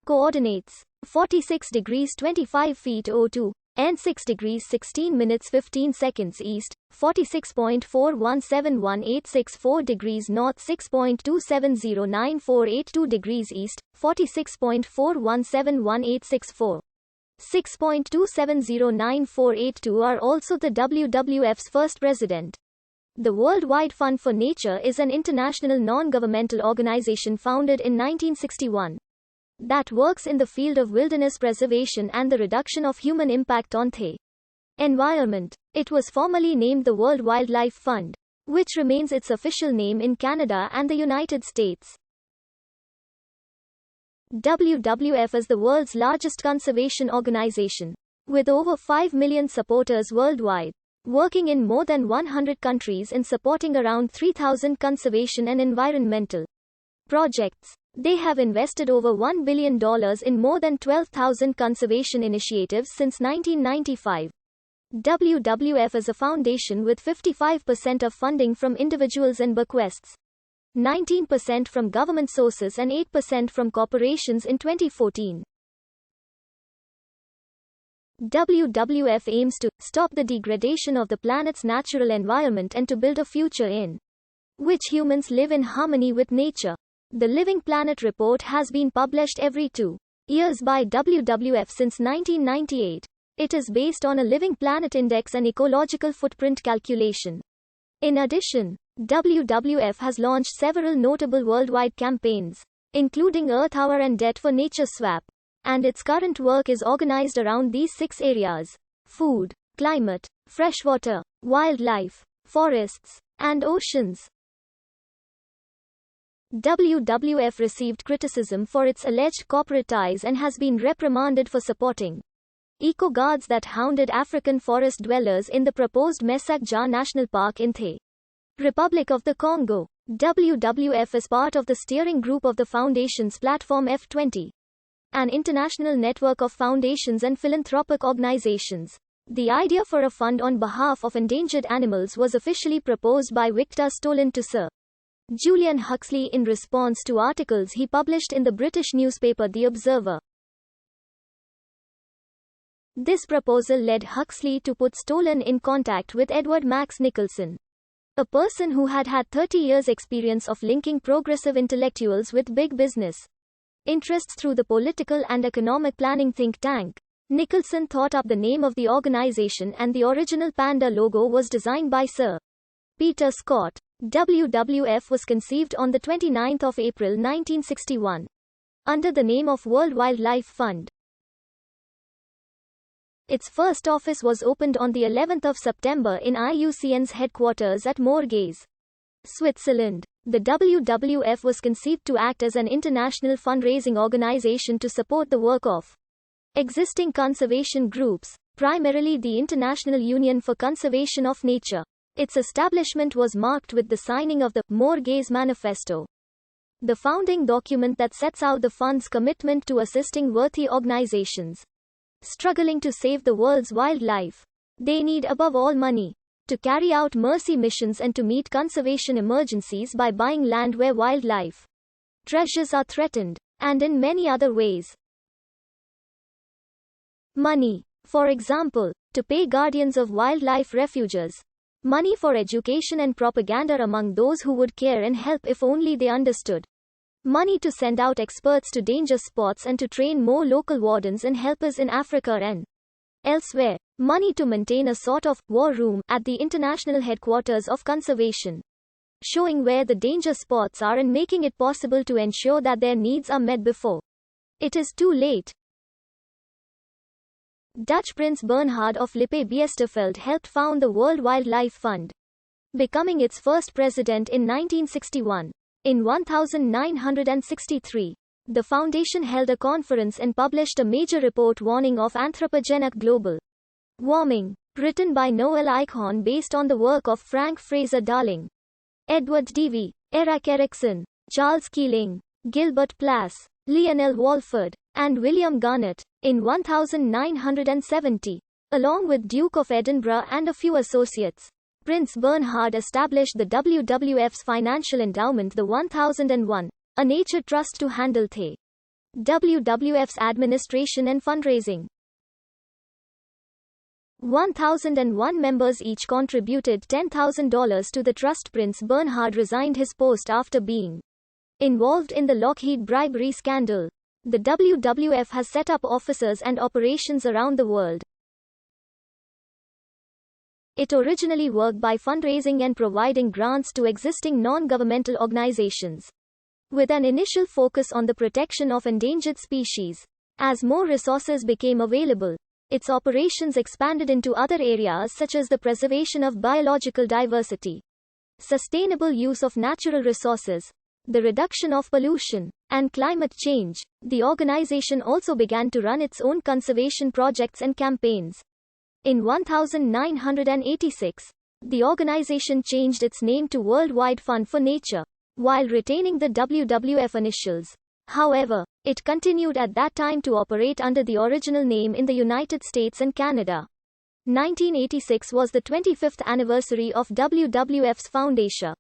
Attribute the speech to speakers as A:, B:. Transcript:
A: Coordinates: 46 degrees 25 feet 02, and 6 degrees 16 minutes 15 seconds east, 46.4171864 degrees north, 6.27094882 degrees east, 46.4171864. 6.27094882 are also the WWF's first president. The Worldwide Fund for Nature is an international non-governmental organization founded in 1961 that works in the field of wilderness preservation and the reduction of human impact on the environment. It was formerly named the World Wildlife Fund, which remains its official name in Canada and the United States. WWF is the world's largest conservation organization, with over 5 million supporters worldwide, working in more than 100 countries in supporting around 3,000 conservation and environmental projects. They have invested over $1 billion in more than 12,000 conservation initiatives since 1995. WWF is a foundation with 55% of funding from individuals and bequests, 19% from government sources and 8% from corporations in 2014. WWF aims to stop the degradation of the planet's natural environment and to build a future in which humans live in harmony with nature. The Living Planet report has been published every 2 years by WWF since 1998. It is based on a Living Planet Index and ecological footprint calculation. In addition, WWF has launched several notable worldwide campaigns, including Earth Hour and Debt for Nature Swap, and its current work is organized around these 6 areas: food, climate, freshwater, wildlife, forests, and oceans. WWF received criticism for its alleged corporate ties and has been reprimanded for supporting eco-guards that hounded African forest dwellers in the proposed Mesakja National Park in the Republic of the Congo. WWF is part of the steering group of the Foundation's Platform F20, an international network of foundations and philanthropic organizations. The idea for a fund on behalf of endangered animals was officially proposed by Victor Stolen to Sir Julian Huxley in response to articles he published in the British newspaper The Observer. This proposal led Huxley to put Stolen in contact with Edward Max Nicholson, a person who had had 30 years' experience of linking progressive intellectuals with big business interests through the political and economic planning think tank. Nicholson thought up the name of the organization, and the original panda logo was designed by Sir Peter Scott. WWF was conceived on 29 April 1961 under the name of World Wildlife Fund. Its first office was opened on the 11th of September in IUCN's headquarters at Morges, Switzerland. The WWF was conceived to act as an international fundraising organization to support the work of existing conservation groups, primarily the International Union for Conservation of Nature. Its establishment was marked with the signing of the Morges Manifesto, the founding document that sets out the fund's commitment to assisting worthy organizations struggling to save the world's wildlife. They need above all money to carry out mercy missions and to meet conservation emergencies by buying land where wildlife treasures are threatened, and in many other ways. Money, for example, to pay guardians of wildlife refuges. Money for education and propaganda among those who would care and help if only they understood. Money to send out experts to danger spots and to train more local wardens and helpers in Africa and elsewhere. Money to maintain a sort of war room at the international headquarters of conservation, showing where the danger spots are and making it possible to ensure that their needs are met before it is too late. Dutch Prince Bernhard of Lippe-Biesterfeld helped found the World Wildlife Fund, becoming its first president in 1961. In 1963, the foundation held a conference and published a major report warning of anthropogenic global warming, written by Noel Eichhorn based on the work of Frank Fraser Darling, Edward Dewey, Eric Erikson, Charles Keeling, Gilbert Plass, Lionel Walford, and William Garnett. In 1970, along with Duke of Edinburgh and a few associates, Prince Bernhard established the WWF's financial endowment, the 1001, a nature trust to handle the WWF's administration and fundraising. 1,001 members each contributed $10,000 to the trust. Prince Bernhard resigned his post after being involved in the Lockheed bribery scandal. The WWF has set up offices and operations around the world. It originally worked by fundraising and providing grants to existing non-governmental organizations, with an initial focus on the protection of endangered species. As more resources became available, its operations expanded into other areas such as the preservation of biological diversity, sustainable use of natural resources, the reduction of pollution, and climate change. The organization also began to run its own conservation projects and campaigns. In 1986, the organization changed its name to Worldwide Fund for Nature, while retaining the WWF initials. However, it continued at that time to operate under the original name in the United States and Canada. 1986 was the 25th anniversary of WWF's foundation.